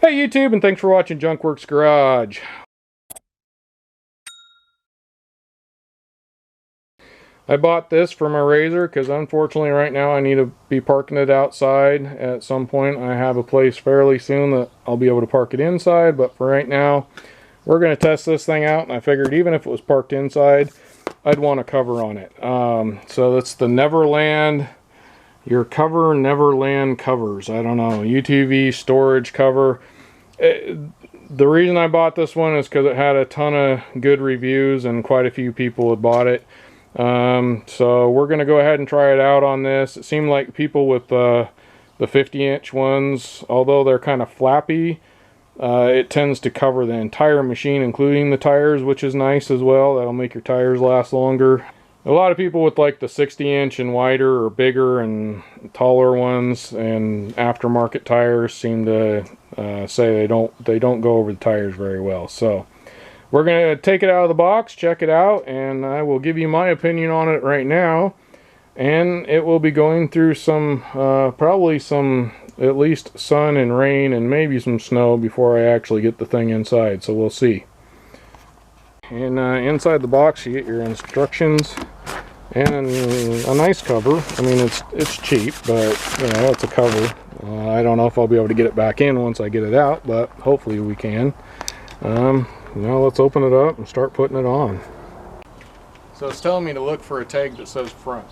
Hey YouTube, and thanks for watching Junkworks Garage. I bought this for my Razor because unfortunately right now I need to be parking it outside. At some point I have a place fairly soon that I'll be able to park it inside, but for right now we're going to test this thing out, and I figured even if it was parked inside I'd want a cover on it. So that's the Neverland, your cover Neverland covers. I don't know, UTV storage cover. The reason I bought this one is because it had a ton of good reviews and quite a few people had bought it. So we're going to go ahead and try it out on this. It seemed like people with the 50-inch ones, although they're kind of flappy, it tends to cover the entire machine, including the tires, which is nice as well. That'll make your tires last longer. A lot of people with like the 60-inch and wider or bigger and taller ones and aftermarket tires seem to say they don't go over the tires very well. So we're going to take it out of the box, check it out, and I will give you my opinion on it right now. And it will be going through some, probably some at least sun and rain and maybe some snow before I actually get the thing inside. So we'll see. And inside the box you get your instructions and a nice cover. I mean, it's cheap, but you know, it's a cover. I don't know if I'll be able to get it back in once I get it out, but hopefully we can. Now let's open it up and start putting it on. So it's telling me to look for a tag that says front.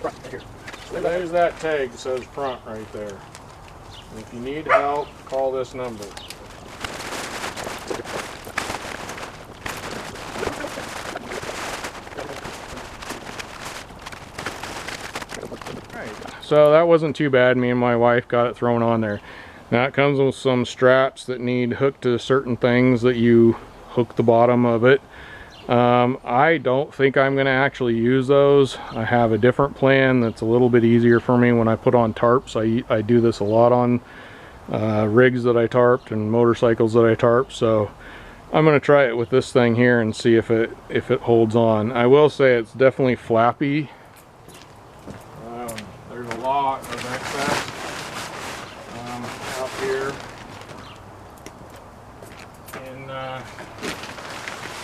Right here. So there's that tag that says front right there. And if you need help, call this number. So that wasn't too bad. Me and my wife got it thrown on there. Now it comes with some straps that need hooked to certain things that you hook the bottom of it. I don't think I'm going to actually use those. I have a different plan that's a little bit easier for me when I put on tarps. I do this a lot on rigs that I tarped and motorcycles that I tarped. So I'm going to try it with this thing here and see if it holds on. I will say it's definitely flappy. There's a lot of excess out here, and I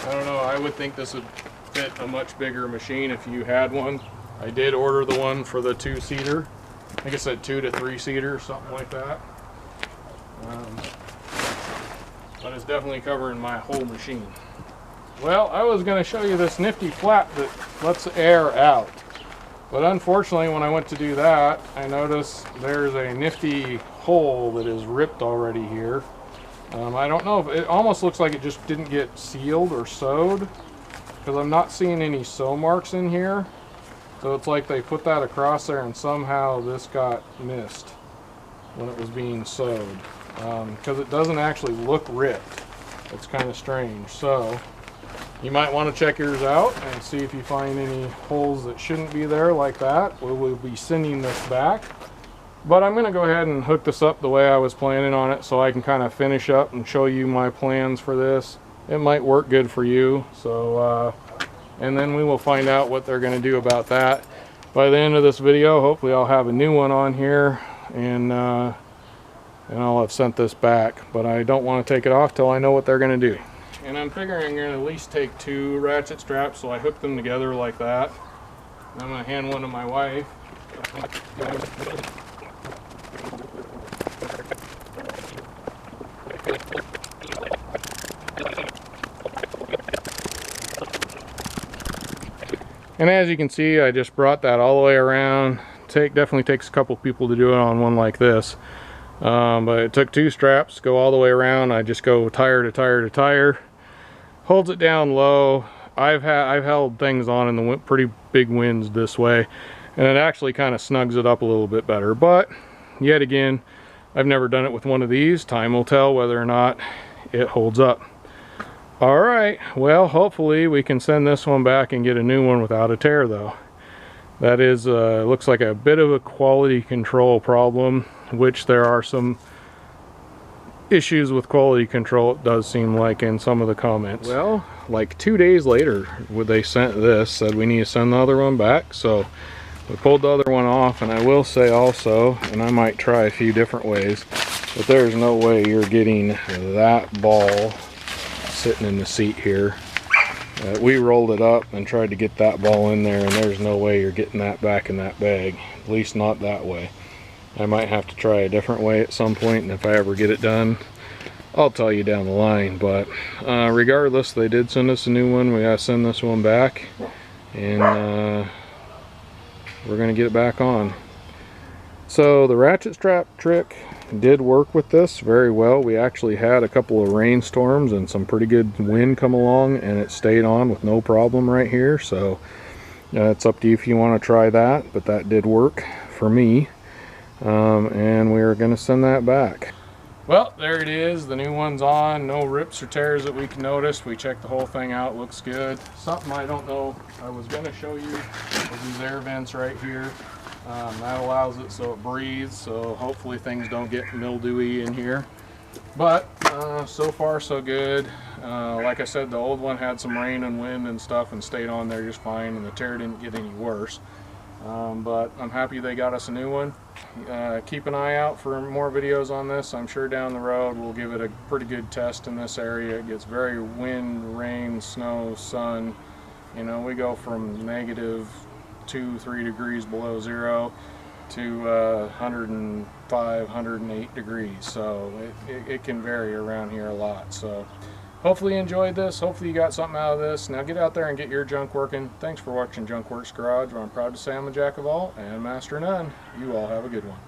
don't know, I would think this would fit a much bigger machine if you had one. I did order the one for the 2-seater. I think it said 2 to 3-seater, something like that. But it's definitely covering my whole machine. Well, I was going to show you this nifty flap that lets the air out. But unfortunately, when I went to do that, I noticed there's a nifty hole that is ripped already here. I don't know if it almost looks like it just didn't get sealed or sewed, because I'm not seeing any sew marks in here. So it's like they put that across there and somehow this got missed when it was being sewed, because it doesn't actually look ripped. It's kind of strange. So you might want to check yours out and see if you find any holes that shouldn't be there like that. We will be sending this back. But I'm going to go ahead and hook this up the way I was planning on it so I can kind of finish up and show you my plans for this. It might work good for you. So, and then we will find out what they're going to do about that. By the end of this video, hopefully I'll have a new one on here and I'll have sent this back. But I don't want to take it off till I know what they're going to do. And I'm figuring I'm going to at least take 2 ratchet straps, so I hook them together like that. And I'm going to hand one to my wife. And as you can see, I just brought that all the way around. Definitely takes a couple people to do it on one like this. But it took 2 straps to go all the way around. I just go tire to tire to tire. Holds it down low. I've held things on in the pretty big winds this way, and it actually kind of snugs it up a little bit better. But yet again, I've never done it with one of these. Time will tell whether or not it holds up. All right, well, hopefully we can send this one back and get a new one without a tear, though. That is looks like a bit of a quality control problem, which there are some issues with quality control, it does seem like, in some of the comments. Well, like 2 days later, when they sent this, said we need to send the other one back. So We pulled the other one off, and I will say also, and I might try a few different ways, but there's no way you're getting that ball sitting in the seat here. We rolled it up and tried to get that ball in there, and there's no way you're getting that back in that bag, at least not that way. I might have to try a different way at some point, and if I ever get it done, I'll tell you down the line. But regardless, they did send us a new one. We gotta send this one back, and we're gonna get it back on. So the ratchet strap trick did work with this very well. We actually had a couple of rainstorms and some pretty good wind come along, and it stayed on with no problem right here. So it's up to you if you want to try that, but that did work for me. And we're going to send that back. Well, there it is. The new one's on. No rips or tears that we can notice. We checked the whole thing out. Looks good. Something I don't know I was going to show you was these air vents right here. That allows it so it breathes, so hopefully things don't get mildewy in here. But so far so good. Like I said, the old one had some rain and wind and stuff and stayed on there just fine, and the tear didn't get any worse. But I'm happy they got us a new one. Keep an eye out for more videos on this. I'm sure down the road we'll give it a pretty good test in this area. It gets very wind, rain, snow, sun. You know, we go from -2-3 degrees below zero to 105, 108 degrees. So it can vary around here a lot. So hopefully you enjoyed this. Hopefully you got something out of this. Now get out there and get your junk working. Thanks for watching Junk Works Garage, where I'm proud to say I'm a jack of all and master of none. You all have a good one.